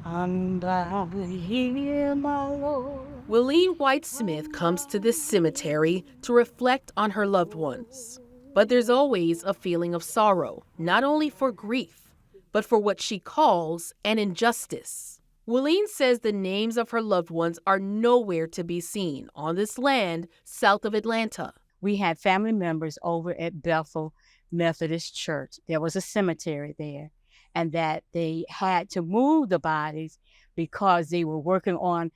And I hear my Lord. Willeen White Smith comes to this cemetery to reflect on her loved ones. But there's always a feeling of sorrow, not only for grief, but for what she calls an injustice. Willeen says the names of her loved ones are nowhere to be seen on this land south of Atlanta. We had family members over at Bethel Methodist Church. There was a cemetery there, and that they had to move the bodies because they were working on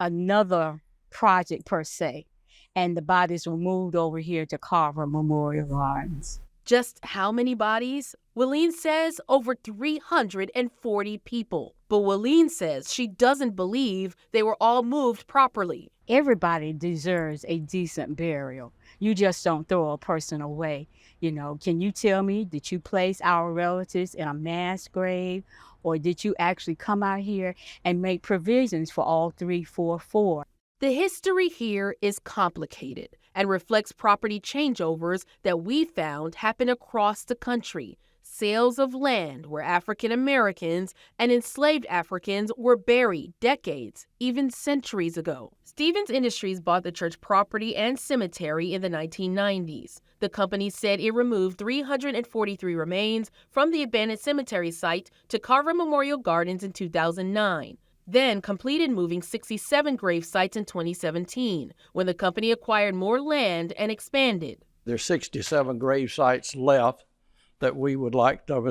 another project per se. And the bodies were moved over here to Carver Memorial Gardens. Just how many bodies? Willeen says over 340 people. But Willeen says she doesn't believe they were all moved properly. Everybody deserves a decent burial. You just don't throw a person away. You know, can you tell me, did you place our relatives in a mass grave, or did you actually come out here and make provisions for all 344? The history here is complicated and reflects property changeovers that we found happen across the country. Sales of land where African Americans and enslaved Africans were buried decades, even centuries ago. Stevens Industries bought the church property and cemetery in the 1990s. The company said it removed 343 remains from the abandoned cemetery site to Carver Memorial Gardens in 2009. Then completed moving 67 grave sites in 2017, when the company acquired more land and expanded. There's 67 grave sites left that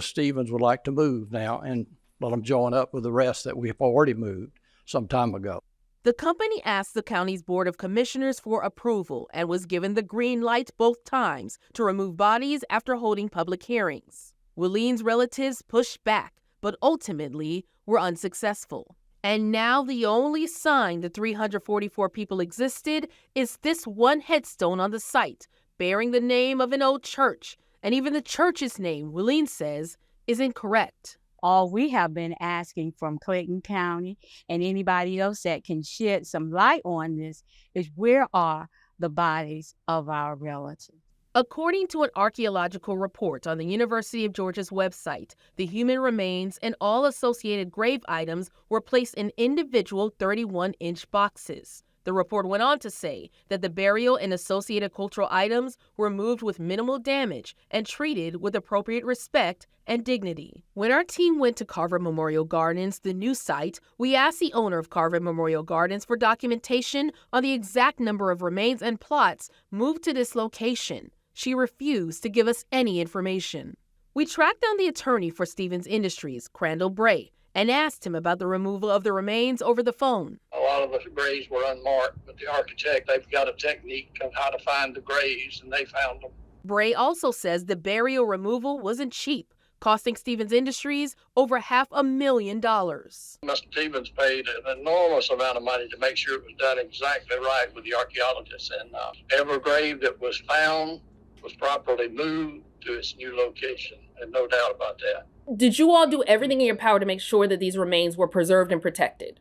Stevens would like to move now and let them join up with the rest that we've already moved some time ago. The company asked the county's Board of Commissioners for approval and was given the green light both times to remove bodies after holding public hearings. Willeen's relatives pushed back, but ultimately were unsuccessful. And now the only sign the 344 people existed is this one headstone on the site, bearing the name of an old church. And even the church's name, Willeen says, is incorrect. All we have been asking from Clayton County and anybody else that can shed some light on this is, where are the bodies of our relatives? According to an archaeological report on the University of Georgia's website, the human remains and all associated grave items were placed in individual 31-inch boxes. The report went on to say that the burial and associated cultural items were moved with minimal damage and treated with appropriate respect and dignity. When our team went to Carver Memorial Gardens, the new site, we asked the owner of Carver Memorial Gardens for documentation on the exact number of remains and plots moved to this location. She refused to give us any information. We tracked down the attorney for Stevens Industries, Crandall Bray, and asked him about the removal of the remains over the phone. A lot of the graves were unmarked, but the architect, they've got a technique of how to find the graves, and they found them. Bray also says the burial removal wasn't cheap, costing Stevens Industries over $500,000. Mr. Stevens paid an enormous amount of money to make sure it was done exactly right with the archaeologists, and every grave that was found was properly moved to its new location, and no doubt about that. Did you all do everything in your power to make sure that these remains were preserved and protected?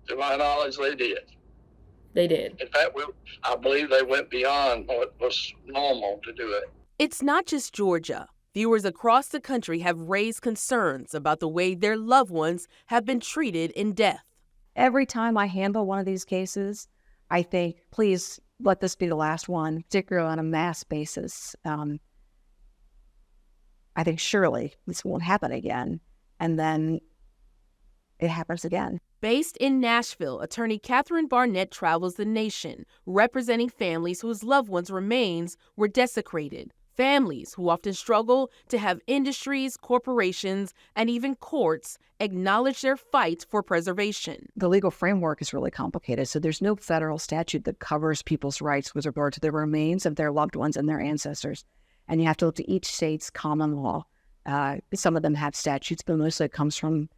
To my knowledge, they did. They did. In fact, I believe they went beyond what was normal to do it. It's not just Georgia. Viewers across the country have raised concerns about the way their loved ones have been treated in death. Every time I handle one of these cases, I think, please let this be the last one, particularly on a mass basis. I think surely this won't happen again. And then it happens again. Based in Nashville, attorney Catherine Barnett travels the nation, representing families whose loved ones' remains were desecrated. Families who often struggle to have industries, corporations, and even courts acknowledge their fight for preservation. The legal framework is really complicated, so there's no federal statute that covers people's rights with regard to the remains of their loved ones and their ancestors. And you have to look to each state's common law. Some of them have statutes, but mostly it comes from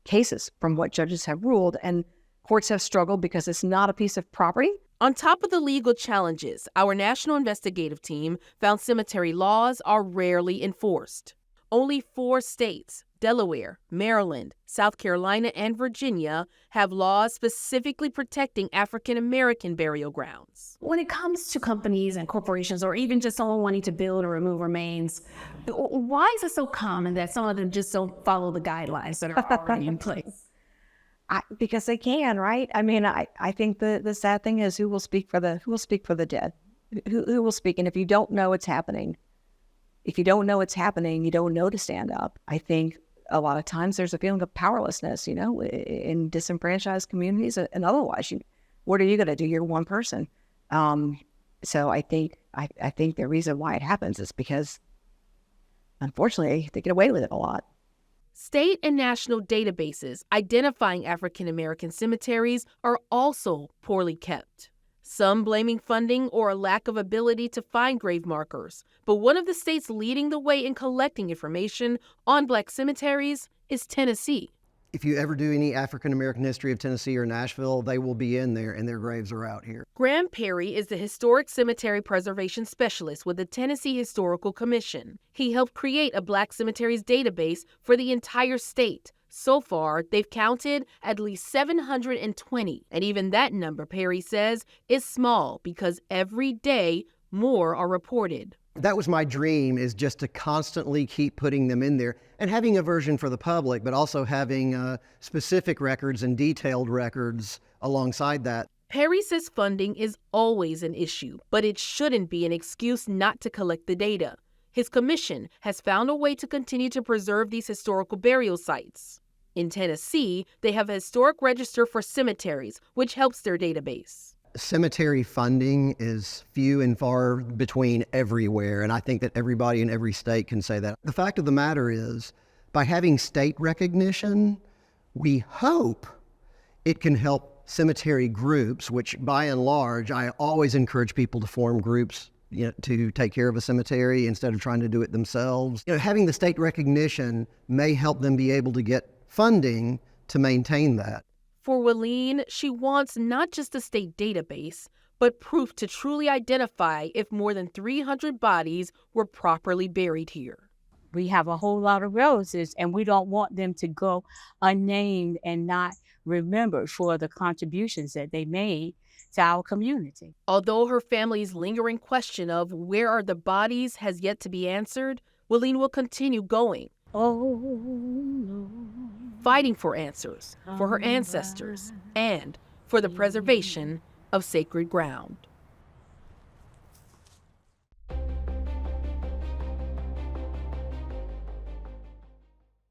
cases, from what judges have ruled. And courts have struggled because it's not a piece of property. On top of the legal challenges, our national investigative team found cemetery laws are rarely enforced. Only 4 states, Delaware, Maryland, South Carolina, and Virginia have laws specifically protecting African American burial grounds. When it comes to companies and corporations, or even just someone wanting to build or remove remains, why is it so common that some of them just don't follow the guidelines that are already in place? Because they can, right? I mean, I think the sad thing is who will speak for the dead? Who will speak? And if you don't know it's happening, you don't know to stand up. I think a lot of times there's a feeling of powerlessness, in disenfranchised communities and otherwise. What are you going to do? You're one person. So I think the reason why it happens is because, unfortunately, they get away with it a lot. State and national databases identifying African American cemeteries are also poorly kept. Some blaming funding or a lack of ability to find grave markers. But one of the states leading the way in collecting information on Black cemeteries is Tennessee. If you ever do any African American history of Tennessee or Nashville, they will be in there and their graves are out here. Graham Perry is the Historic Cemetery Preservation Specialist with the Tennessee Historical Commission. He helped create a Black cemeteries database for the entire state. So far, they've counted at least 720, and even that number, Perry says, is small because every day more are reported. That was my dream, is just to constantly keep putting them in there and having a version for the public, but also having specific records and detailed records alongside that. Perry says funding is always an issue, but it shouldn't be an excuse not to collect the data. His commission has found a way to continue to preserve these historical burial sites. In Tennessee, they have a historic register for cemeteries, which helps their database. Cemetery funding is few and far between everywhere, and I think that everybody in every state can say that. The fact of the matter is, by having state recognition, we hope it can help cemetery groups, which by and large, I always encourage people to form groups to take care of a cemetery instead of trying to do it themselves. Having the state recognition may help them be able to get funding to maintain that. For Wileen, she wants not just a state database, but proof to truly identify if more than 300 bodies were properly buried here. We have a whole lot of relatives, and we don't want them to go unnamed and not remembered for the contributions that they made to our community. Although her family's lingering question of where are the bodies has yet to be answered, Wileen will continue going. Oh, Lord. Fighting for answers for her ancestors and for the preservation of sacred ground.